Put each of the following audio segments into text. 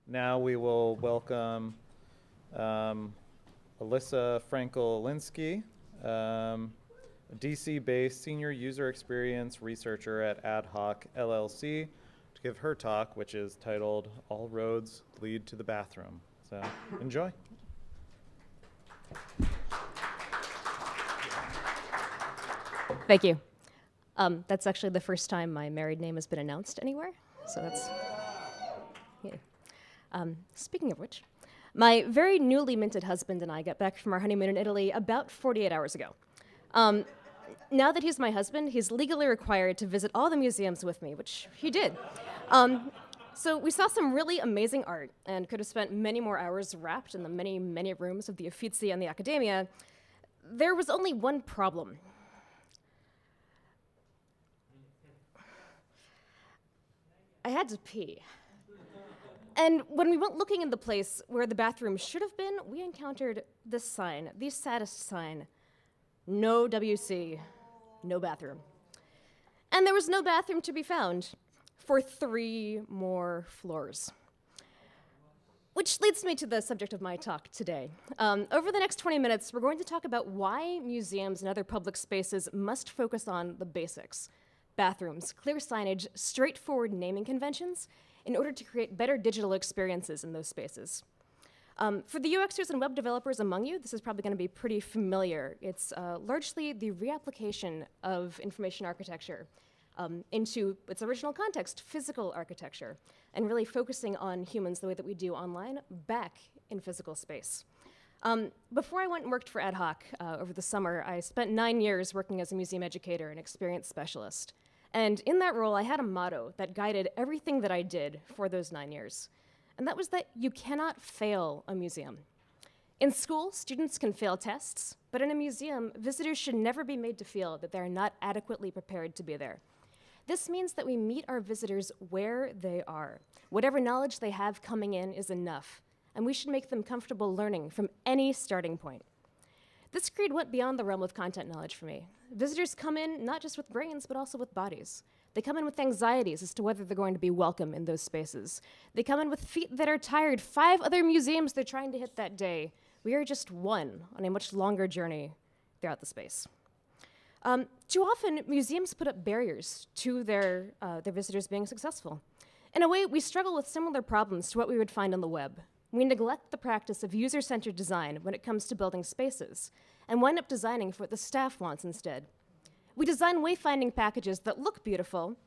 Now we will welcome Elissa Frankle, a DC-based senior user experience researcher at Ad Hoc LLC, to give her talk, which is titled "All Roads Lead to the Bathroom." So enjoy. Thank you. That's actually the first time my married name has been announced anywhere, so that's, yeah. Speaking of which, my very newly minted husband and I got back from our honeymoon in Italy about 48 hours ago. Now that he's my husband, he's legally required to visit all the museums with me, which he did. So we saw some really amazing art and could have spent many more hours wrapped in the many, many rooms of the Uffizi and the Accademia. There was only one problem. I had to pee. And when we went looking in the place where the bathroom should have been, we encountered this sign, the saddest sign: no WC, no bathroom. And there was no bathroom to be found for 3 more floors. Which leads me to the subject of my talk today. Over the next 20 minutes, we're going to talk about why museums and other public spaces must focus on the basics: bathrooms, clear signage, straightforward naming conventions, in order to create better digital experiences in those spaces. For the UXers and web developers among you, this is probably going to be pretty familiar. It's largely the reapplication of information architecture into its original context, physical architecture, and really focusing on humans the way that we do online back in physical space. Before I went and worked for Ad Hoc over the summer, I spent 9 years working as a museum educator and experience specialist. And in that role, I had a motto that guided everything that I did for those 9 years. And that was that you cannot fail a museum. In school, students can fail tests, but in a museum, visitors should never be made to feel that they're not adequately prepared to be there. This means that we meet our visitors where they are. Whatever knowledge they have coming in is enough, and we should make them comfortable learning from any starting point. This creed went beyond the realm of content knowledge for me. Visitors come in not just with brains, but also with bodies. They come in with anxieties as to whether they're going to be welcome in those spaces. They come in with feet that are tired. 5 other museums they're trying to hit that day. We are just one on a much longer journey throughout the space. Too often, museums put up barriers to their visitors being successful. In a way, we struggle with similar problems to what we would find on the web. We neglect the practice of user-centered design when it comes to building spaces, and wind up designing for what the staff wants instead. We design wayfinding packages that look beautiful,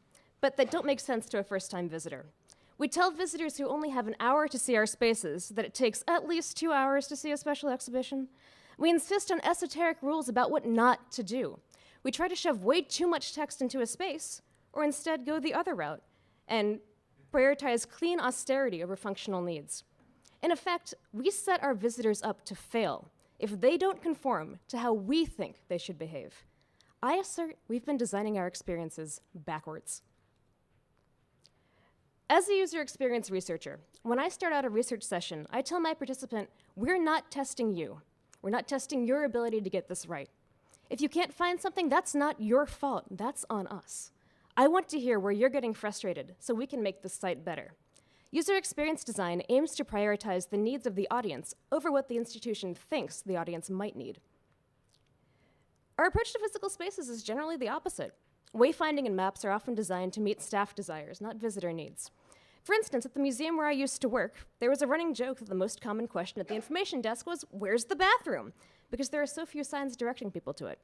but that don't make sense to a first-time visitor. We tell visitors who only have an hour to see our spaces that it takes at least 2 hours to see a special exhibition. We insist on esoteric rules about what not to do. We try to shove way too much text into a space, or instead go the other route and prioritize clean austerity over functional needs. In effect, we set our visitors up to fail if they don't conform to how we think they should behave. I assert we've been designing our experiences backwards. As a user experience researcher, when I start out a research session, I tell my participant, we're not testing you. We're not testing your ability to get this right. If you can't find something, that's not your fault. That's on us. I want to hear where you're getting frustrated so we can make this site better. User experience design aims to prioritize the needs of the audience over what the institution thinks the audience might need. Our approach to physical spaces is generally the opposite. Wayfinding and maps are often designed to meet staff desires, not visitor needs. For instance, at the museum where I used to work, there was a running joke that the most common question at the information desk was, "Where's the bathroom?" because there are so few signs directing people to it.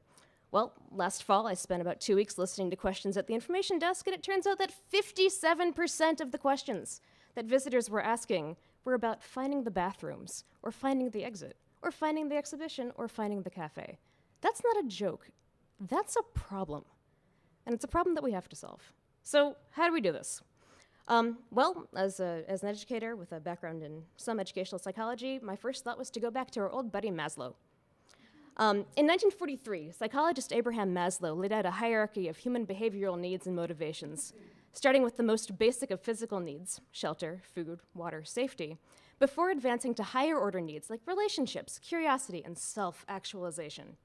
Well, last fall, I spent about 2 weeks listening to questions at the information desk, and it turns out that 57% of the questions that visitors were asking were about finding the bathrooms, or finding the exit, or finding the exhibition, or finding the cafe. That's not a joke. That's a problem. And it's a problem that we have to solve. So how do we do this? Well, as an educator with a background in some educational psychology, my first thought was to go back to our old buddy Maslow. In 1943, psychologist Abraham Maslow laid out a hierarchy of human behavioral needs and motivations, starting with the most basic of physical needs, shelter, food, water, safety, before advancing to higher order needs like relationships, curiosity, and self-actualization.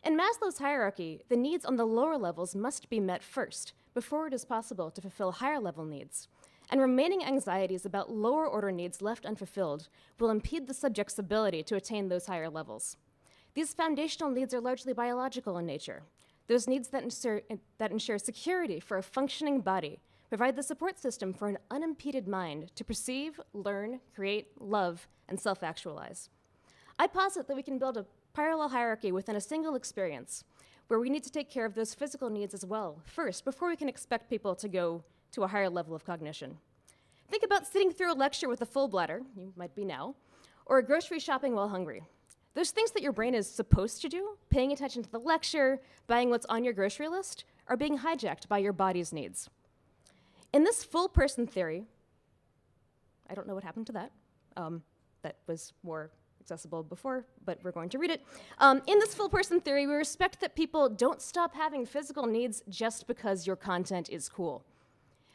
In Maslow's hierarchy, the needs on the lower levels must be met first, before it is possible to fulfill higher level needs. and remaining anxieties about lower order needs left unfulfilled will impede the subject's ability to attain those higher levels. These foundational needs are largely biological in nature. Those needs that ensure security for a functioning body provide the support system for an unimpeded mind to perceive, learn, create, love, and self-actualize. I posit that we can build a parallel hierarchy within a single experience, where we need to take care of those physical needs as well first, before we can expect people to go to a higher level of cognition. Think about sitting through a lecture with a full bladder, you might be now, or grocery shopping while hungry. Those things that your brain is supposed to do, paying attention to the lecture, buying what's on your grocery list, are being hijacked by your body's needs. In this full person theory, I don't know what happened to that. That was more accessible before, but we're going to read it. In this full person theory, we respect that people don't stop having physical needs just because your content is cool.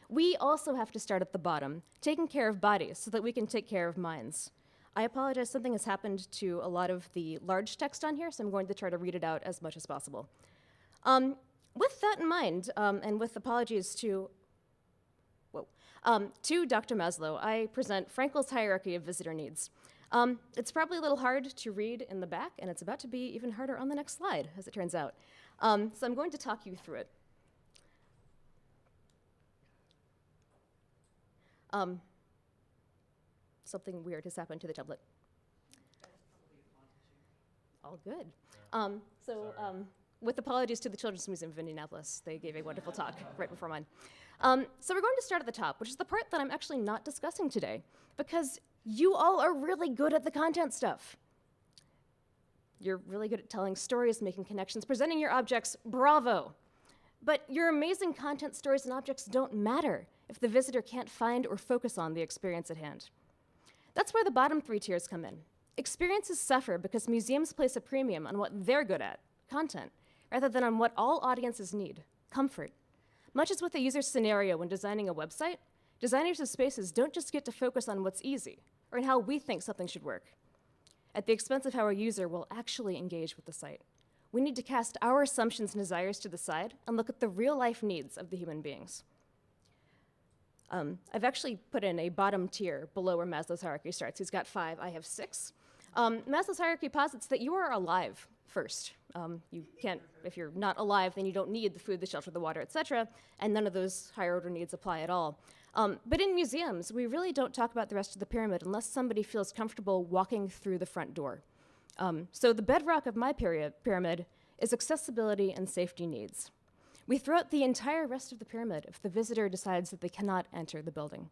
We also have to start at the bottom, taking care of bodies so that we can take care of minds. I apologize, something has happened to a lot of the large text on here, so I'm going to try to read it out as much as possible. With that in mind, and with apologies to Dr. Maslow, I present Frankle's hierarchy of visitor needs. It's probably a little hard to read in the back, and it's about to be even harder on the next slide, as it turns out. So I'm going to talk you through it. Something weird has happened to the tablet. All good. With apologies to the Children's Museum of Indianapolis, they gave a wonderful talk right before mine. So we're going to start at the top, which is the part that I'm actually not discussing today, because you all are really good at the content stuff. You're really good at telling stories, making connections, presenting your objects, bravo. But your amazing content, stories, and objects don't matter if the visitor can't find or focus on the experience at hand. That's where the bottom three tiers come in. Experiences suffer because museums place a premium on what they're good at, content, rather than on what all audiences need, comfort. Much as with the user scenario when designing a website, designers of spaces don't just get to focus on what's easy, or in how we think something should work, at the expense of how a user will actually engage with the site. We need to cast our assumptions and desires to the side and look at the real-life needs of the human beings. I've actually put in a bottom tier below where Maslow's hierarchy starts. He's got 5, I have 6. Maslow's hierarchy posits that you are alive first. You can't, if you're not alive, then you don't need the food, the shelter, the water, etc., and none of those higher order needs apply at all. But in museums, we really don't talk about the rest of the pyramid unless somebody feels comfortable walking through the front door. So the bedrock of my pyramid is accessibility and safety needs. We throw out the entire rest of the pyramid if the visitor decides that they cannot enter the building.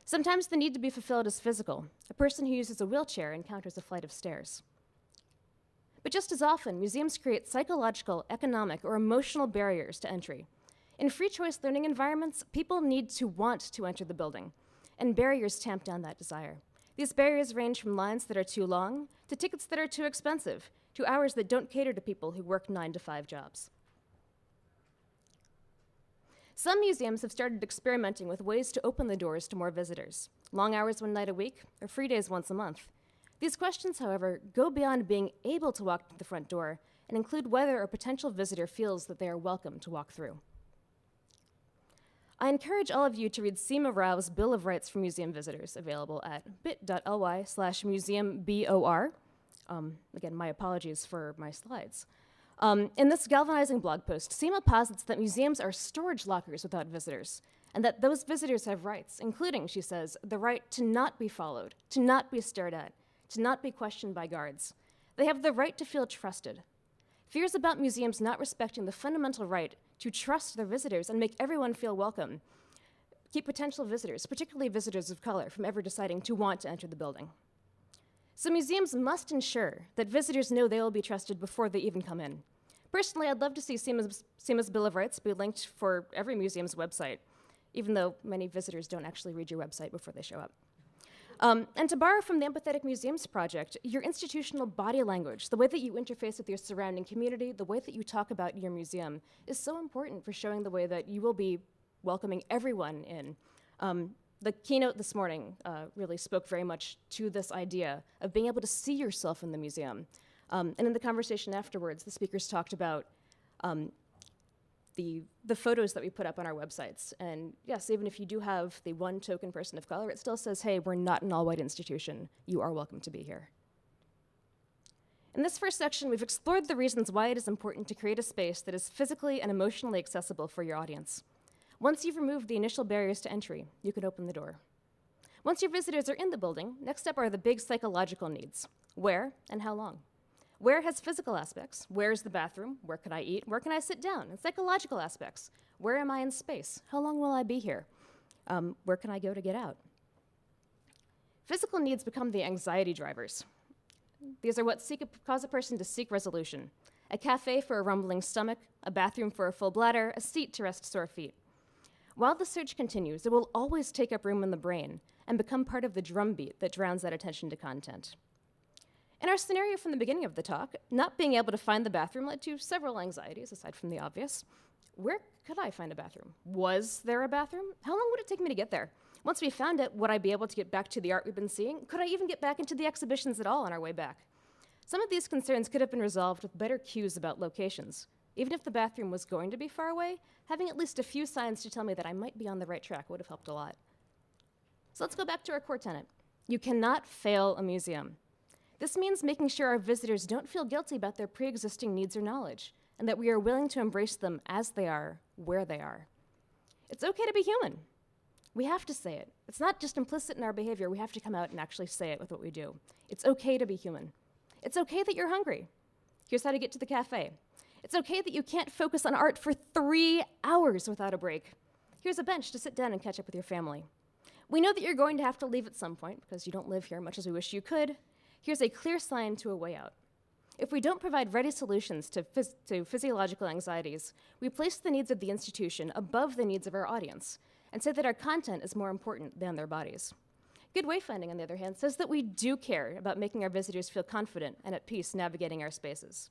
Sometimes the need to be fulfilled is physical. A person who uses a wheelchair encounters a flight of stairs. But just as often, museums create psychological, economic, or emotional barriers to entry. In free choice learning environments, people need to want to enter the building, and barriers tamp down that desire. These barriers range from lines that are too long, to tickets that are too expensive, to hours that don't cater to people who work 9-to-5 jobs. Some museums have started experimenting with ways to open the doors to more visitors, long hours one night a week, or free days once a month. These questions, however, go beyond being able to walk to the front door and include whether a potential visitor feels that they are welcome to walk through. I encourage all of you to read Seema Rao's Bill of Rights for Museum Visitors, available at bit.ly/museumbor. Again, my apologies for my slides. In this galvanizing blog post, Seema posits that museums are storage lockers without visitors, and that those visitors have rights, including, she says, the right to not be followed, to not be stared at, to not be questioned by guards. They have the right to feel trusted. Fears about museums not respecting the fundamental right to trust their visitors and make everyone feel welcome keep potential visitors, particularly visitors of color, from ever deciding to want to enter the building. So museums must ensure that visitors know they will be trusted before they even come in. Personally, I'd love to see Seema's Bill of Rights be linked for every museum's website, even though many visitors don't actually read your website before they show up. And to borrow from the Empathetic Museums Project, your institutional body language, the way that you interface with your surrounding community, the way that you talk about your museum, is so important for showing the way that you will be welcoming everyone in. The keynote this morning really spoke very much to this idea of being able to see yourself in the museum. And in the conversation afterwards, the speakers talked about the photos that we put up on our websites. And yes, even if you do have the one token person of color, it still says, hey, we're not an all-white institution. You are welcome to be here. In this first section, we've explored the reasons why it is important to create a space that is physically and emotionally accessible for your audience. Once you've removed the initial barriers to entry, you can open the door. Once your visitors are in the building, next up are the big psychological needs. Where and how long? Where has physical aspects? Where is the bathroom? Where can I eat? Where can I sit down? And psychological aspects. Where am I in space? How long will I be here? Where can I go to get out? Physical needs become the anxiety drivers. These are what cause a person to seek resolution. A cafe for a rumbling stomach, a bathroom for a full bladder, a seat to rest sore feet. While the search continues, it will always take up room in the brain and become part of the drumbeat that drowns that attention to content. In our scenario from the beginning of the talk, not being able to find the bathroom led to several anxieties, aside from the obvious. Where could I find a bathroom? Was there a bathroom? How long would it take me to get there? Once we found it, would I be able to get back to the art we've been seeing? Could I even get back into the exhibitions at all on our way back? Some of these concerns could have been resolved with better cues about locations. Even if the bathroom was going to be far away, having at least a few signs to tell me that I might be on the right track would have helped a lot. So let's go back to our core tenet. You cannot fail a museum. This means making sure our visitors don't feel guilty about their pre-existing needs or knowledge, and that we are willing to embrace them as they are, where they are. It's okay to be human. We have to say it. It's not just implicit in our behavior. We have to come out and actually say it with what we do. It's okay to be human. It's okay that you're hungry. Here's how to get to the cafe. It's okay that you can't focus on art for 3 hours without a break. Here's a bench to sit down and catch up with your family. We know that you're going to have to leave at some point because you don't live here much as we wish you could. Here's a clear sign to a way out. If we don't provide ready solutions to physiological anxieties, we place the needs of the institution above the needs of our audience and say that our content is more important than their bodies. Good wayfinding, on the other hand, says that we do care about making our visitors feel confident and at peace navigating our spaces.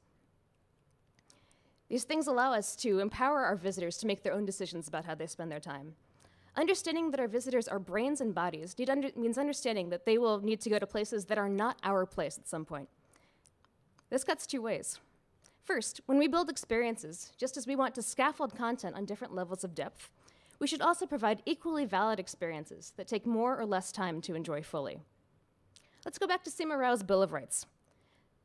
These things allow us to empower our visitors to make their own decisions about how they spend their time. Understanding that our visitors are brains and bodies means understanding that they will need to go to places that are not our place at some point. This cuts 2 ways. First, when we build experiences, just as we want to scaffold content on different levels of depth, we should also provide equally valid experiences that take more or less time to enjoy fully. Let's go back to Seema Rao's Bill of Rights.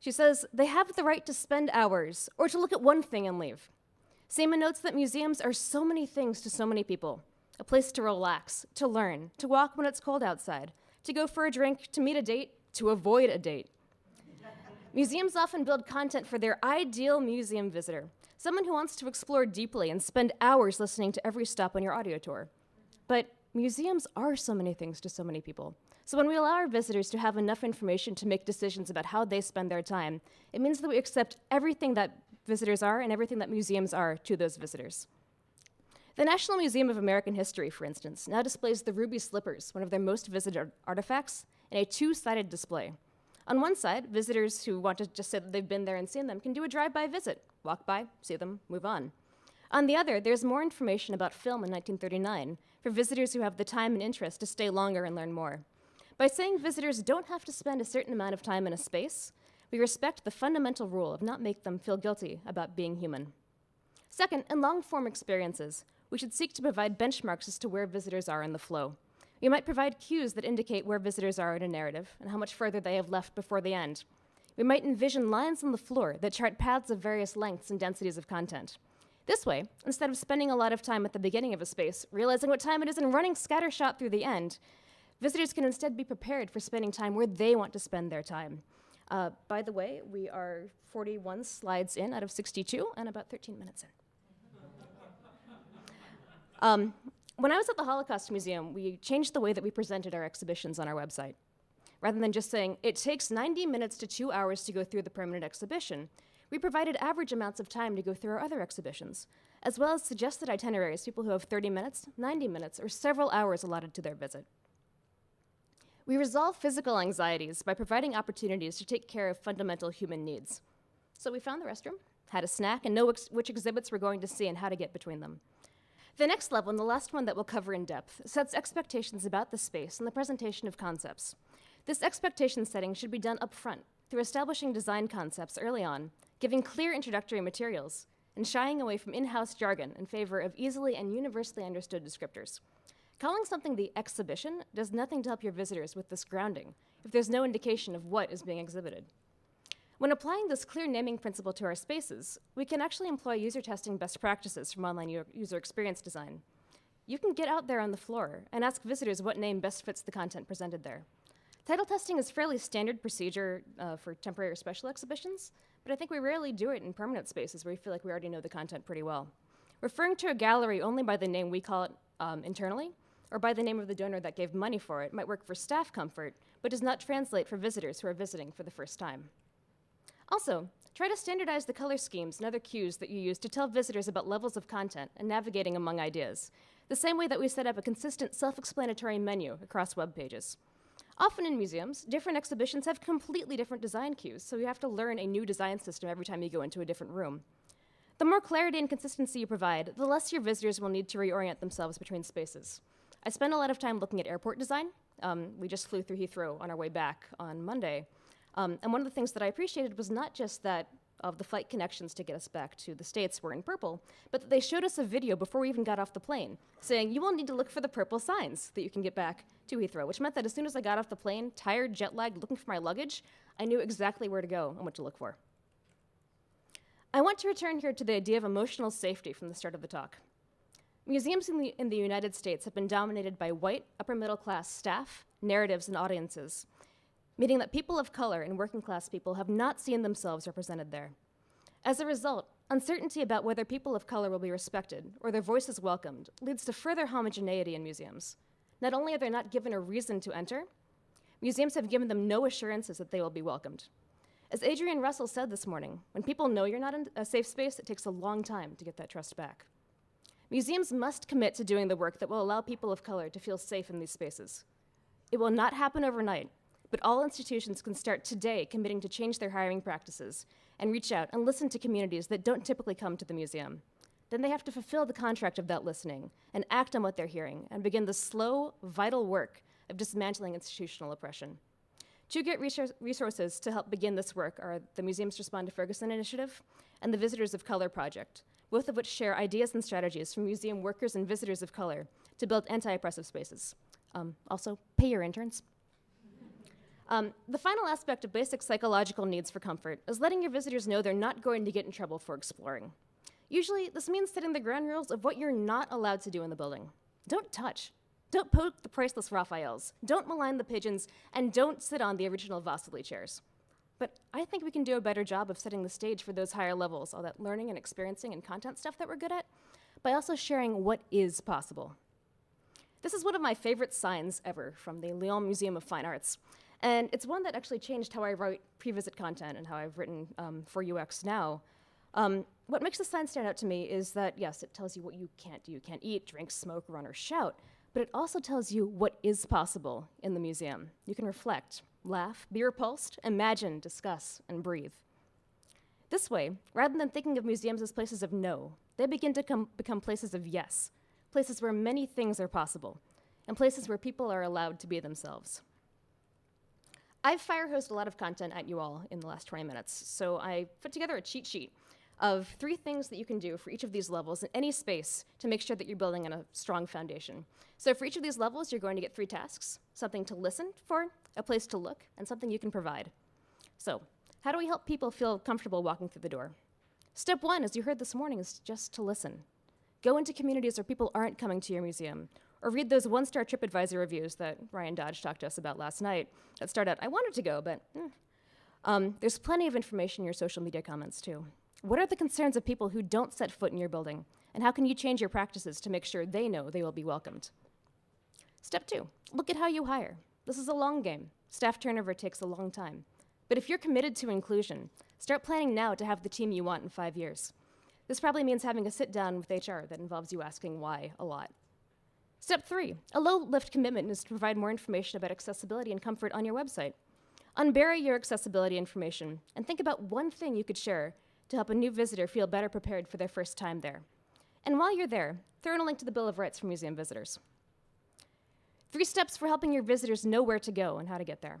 She says, they have the right to spend hours or to look at one thing and leave. Seema notes that museums are so many things to so many people. A place to relax, to learn, to walk when it's cold outside, to go for a drink, to meet a date, to avoid a date. Museums often build content for their ideal museum visitor, someone who wants to explore deeply and spend hours listening to every stop on your audio tour. But museums are so many things to so many people. So when we allow our visitors to have enough information to make decisions about how they spend their time, it means that we accept everything that visitors are and everything that museums are to those visitors. The National Museum of American History, for instance, now displays the ruby slippers, one of their most visited artifacts, in a 2-sided display. On one side, visitors who want to just say that they've been there and seen them can do a drive-by visit, walk by, see them, move on. On the other, there's more information about film in 1939 for visitors who have the time and interest to stay longer and learn more. By saying visitors don't have to spend a certain amount of time in a space, we respect the fundamental rule of not make them feel guilty about being human. Second, in long-form experiences, we should seek to provide benchmarks as to where visitors are in the flow. We might provide cues that indicate where visitors are in a narrative and how much further they have left before the end. We might envision lines on the floor that chart paths of various lengths and densities of content. This way, instead of spending a lot of time at the beginning of a space, realizing what time it is and running scattershot through the end, visitors can instead be prepared for spending time where they want to spend their time. By the way, we are 41 slides in out of 62 and about 13 minutes in. When I was at the Holocaust Museum, we changed the way that we presented our exhibitions on our website. Rather than just saying, it takes 90 minutes to 2 hours to go through the permanent exhibition, we provided average amounts of time to go through our other exhibitions, as well as suggested itineraries, people who have 30 minutes, 90 minutes, or several hours allotted to their visit. We resolve physical anxieties by providing opportunities to take care of fundamental human needs. So we found the restroom, had a snack, and know which exhibits we're going to see and how to get between them. The next level, and the last one that we'll cover in depth, sets expectations about the space and the presentation of concepts. This expectation setting should be done up front through establishing design concepts early on, giving clear introductory materials, and shying away from in-house jargon in favor of easily and universally understood descriptors. Calling something the exhibition does nothing to help your visitors with this grounding if there's no indication of what is being exhibited. When applying this clear naming principle to our spaces, we can actually employ user testing best practices from online user experience design. You can get out there on the floor and ask visitors what name best fits the content presented there. Title testing is fairly standard procedure for temporary or special exhibitions, but I think we rarely do it in permanent spaces where we feel like we already know the content pretty well. Referring to a gallery only by the name we call it internally, or by the name of the donor that gave money for it, might work for staff comfort, but does not translate for visitors who are visiting for the first time. Also, try to standardize the color schemes and other cues that you use to tell visitors about levels of content and navigating among ideas, the same way that we set up a consistent self-explanatory menu across web pages. Often in museums, different exhibitions have completely different design cues, so you have to learn a new design system every time you go into a different room. The more clarity and consistency you provide, the less your visitors will need to reorient themselves between spaces. I spend a lot of time looking at airport design. We just flew through Heathrow on our way back on Monday. And one of the things that I appreciated was not just that of the flight connections to get us back to the States were in purple, but that they showed us a video before we even got off the plane, saying you will need to look for the purple signs that you can get back to Heathrow, which meant that as soon as I got off the plane, tired, jet-lagged, looking for my luggage, I knew exactly where to go and what to look for. I want to return here to the idea of emotional safety from the start of the talk. Museums in the United States have been dominated by white, upper-middle-class staff, narratives, and audiences, meaning that people of color and working-class people have not seen themselves represented there. As a result, uncertainty about whether people of color will be respected or their voices welcomed leads to further homogeneity in museums. Not only are they not given a reason to enter, museums have given them no assurances that they will be welcomed. As Adrienne Russell said this morning, when people know you're not in a safe space, it takes a long time to get that trust back. Museums must commit to doing the work that will allow people of color to feel safe in these spaces. It will not happen overnight, but all institutions can start today committing to change their hiring practices and reach out and listen to communities that don't typically come to the museum. Then they have to fulfill the contract of that listening and act on what they're hearing and begin the slow, vital work of dismantling institutional oppression. Two great resources to help begin this work are the Museums Respond to Ferguson initiative and the Visitors of Color project, both of which share ideas and strategies from museum workers and visitors of color to build anti-oppressive spaces. Also, pay your interns. The final aspect of basic psychological needs for comfort is letting your visitors know they're not going to get in trouble for exploring. Usually, this means setting the ground rules of what you're not allowed to do in the building. Don't touch. Don't poke the priceless Raphaels. Don't malign the pigeons, and don't sit on the original Vasily chairs. But I think we can do a better job of setting the stage for those higher levels, all that learning and experiencing and content stuff that we're good at, by also sharing what is possible. This is one of my favorite signs ever from the Lyon Museum of Fine Arts. And it's one that actually changed how I write pre-visit content and how I've written for UX now. What makes the sign stand out to me is that, yes, it tells you what you can't do. You can't eat, drink, smoke, run, or shout. But it also tells you what is possible in the museum. You can reflect, laugh, be repulsed, imagine, discuss, and breathe. This way, rather than thinking of museums as places of no, they begin to become places of yes, places where many things are possible, and places where people are allowed to be themselves. I've fire-hosed a lot of content at you all in the last 20 minutes, so I put together a cheat sheet of 3 things that you can do for each of these levels in any space to make sure that you're building on a strong foundation. So for each of these levels, you're going to get 3 tasks: something to listen for, a place to look, and something you can provide. So how do we help people feel comfortable walking through the door? Step 1, as you heard this morning, is just to listen. Go into communities where people aren't coming to your museum, or read those 1-star TripAdvisor reviews that Ryan Dodge talked to us about last night that start out, I wanted to go, but there's plenty of information in your social media comments too. What are the concerns of people who don't set foot in your building, and how can you change your practices to make sure they know they will be welcomed? Step 2, look at how you hire. This is a long game. Staff turnover takes a long time. But if you're committed to inclusion, start planning now to have the team you want in 5 years. This probably means having a sit-down with HR that involves you asking why a lot. Step 3, a low-lift commitment is to provide more information about accessibility and comfort on your website. Unbury your accessibility information and think about one thing you could share to help a new visitor feel better prepared for their first time there. And while you're there, throw in a link to the Bill of Rights for museum visitors. 3 steps for helping your visitors know where to go and how to get there.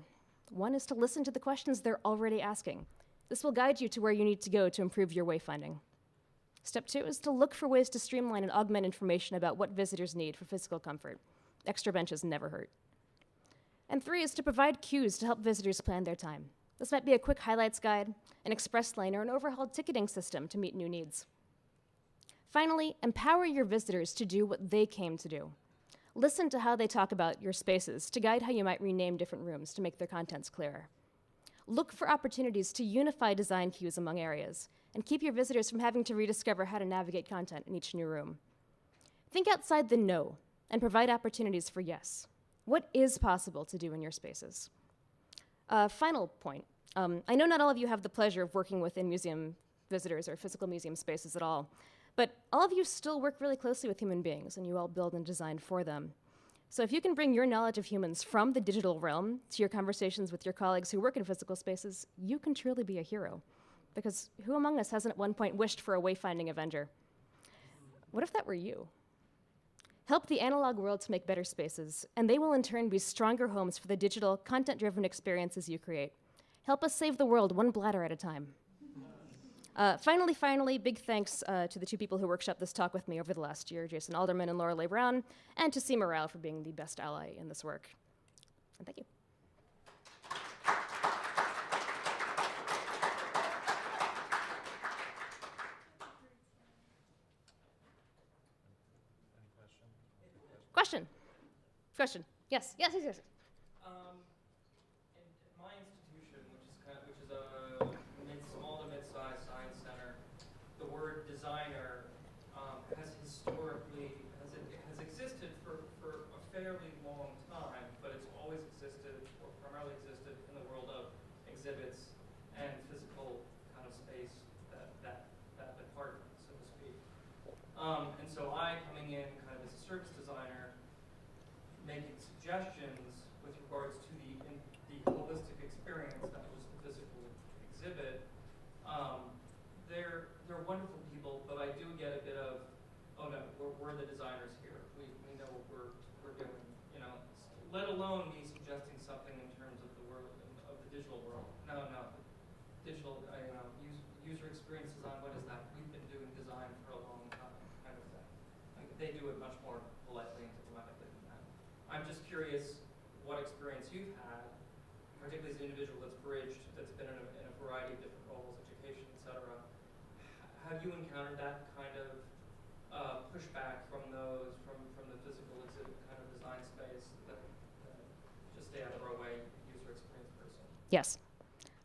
1 is to listen to the questions they're already asking. This will guide you to where you need to go to improve your wayfinding. Step 2 is to look for ways to streamline and augment information about what visitors need for physical comfort. Extra benches never hurt. And 3 is to provide cues to help visitors plan their time. This might be a quick highlights guide, an express lane, or an overhauled ticketing system to meet new needs. Finally, empower your visitors to do what they came to do. Listen to how they talk about your spaces to guide how you might rename different rooms to make their contents clearer. Look for opportunities to unify design cues among areas and keep your visitors from having to rediscover how to navigate content in each new room. Think outside the no and provide opportunities for yes. What is possible to do in your spaces? Final point. I know not all of you have the pleasure of working with in-museum visitors or physical museum spaces at all, but all of you still work really closely with human beings, and you all build and design for them. So if you can bring your knowledge of humans from the digital realm to your conversations with your colleagues who work in physical spaces, you can truly be a hero. Because who among us hasn't at one point wished for a wayfinding Avenger? What if that were you? Help the analog world to make better spaces, and they will in turn be stronger homes for the digital, content-driven experiences you create. Help us save the world one bladder at a time. Finally, big thanks to the two people who workshopped this talk with me over the last year, Jason Alderman and Laura Leigh Brown, and to C. Morale for being the best ally in this work. And thank you. Question. Yes. In my institution, which is a small to mid-sized science center, the word designer has existed for a fairly long time, but it's always existed, or primarily existed, in the world of exhibits and physical kind of space, that department, so to speak. And so I, coming in kind of as a service designer, making suggestions with regards to the holistic experience, not just the physical exhibit. They're wonderful people, but I do get a bit of, oh no, we're the designers here. We know what we're doing. You know, let alone me suggesting something in terms of the world of the digital world. No, digital. User experience design. What is that? We've been doing design for a long time, kind of thing. Like, they do it much more politely and diplomatically than that. I'm just curious what experience you've had, particularly as an individual that's bridged, that's been in a variety of different roles, education, et cetera. Have you encountered that kind of pushback from the physical exhibit kind of design space that just stay out of our way, user experience person? Yes.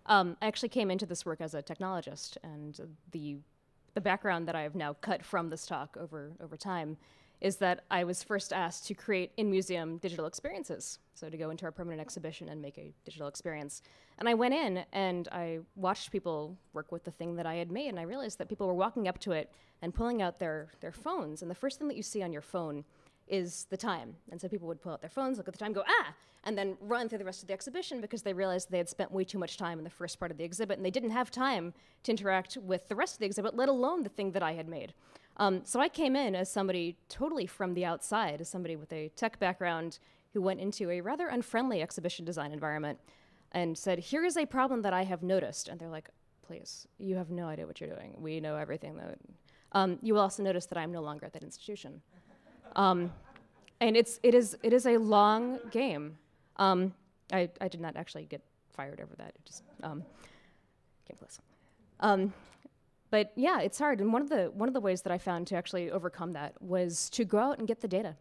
I actually came into this work as a technologist, and the background that I have now cut from this talk over time is that I was first asked to create in-museum digital experiences, so to go into our permanent exhibition and make a digital experience. And I went in and I watched people work with the thing that I had made, and I realized that people were walking up to it and pulling out their phones, and the first thing that you see on your phone is the time. And so people would pull out their phones, look at the time, go, and then run through the rest of the exhibition because they realized they had spent way too much time in the first part of the exhibit, and they didn't have time to interact with the rest of the exhibit, let alone the thing that I had made. So I came in as somebody totally from the outside, as somebody with a tech background who went into a rather unfriendly exhibition design environment and said, here is a problem that I have noticed. And they're like, please, you have no idea what you're doing. We know everything. You will also notice that I'm no longer at that institution. And it is a long game. I did not actually get fired over that. It just came close. But yeah, it's hard. And one of the ways that I found to actually overcome that was to go out and get the data.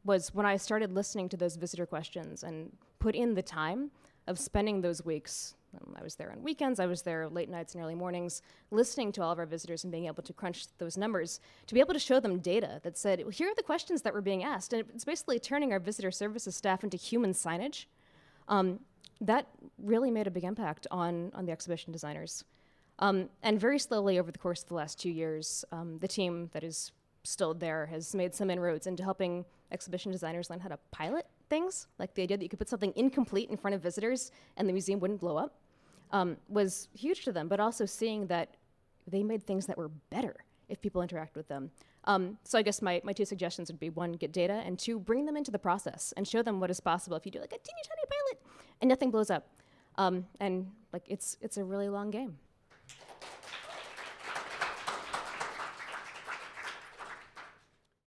Was when I started listening to those visitor questions and put in the time of spending those weeks. I was there on weekends, I was there late nights and early mornings, listening to all of our visitors and being able to crunch those numbers, to be able to show them data that said, well, here are the questions that were being asked. And it's basically turning our visitor services staff into human signage. That really made a big impact on the exhibition designers. And very slowly over the course of the last 2 years, the team that is still there has made some inroads into helping exhibition designers learn how to pilot things, like the idea that you could put something incomplete in front of visitors and the museum wouldn't blow up, was huge to them, but also seeing that they made things that were better if people interact with them. So I guess my two suggestions would be, one, get data, and two, bring them into the process and show them what is possible if you do like a teeny tiny pilot and nothing blows up. And like it's a really long game.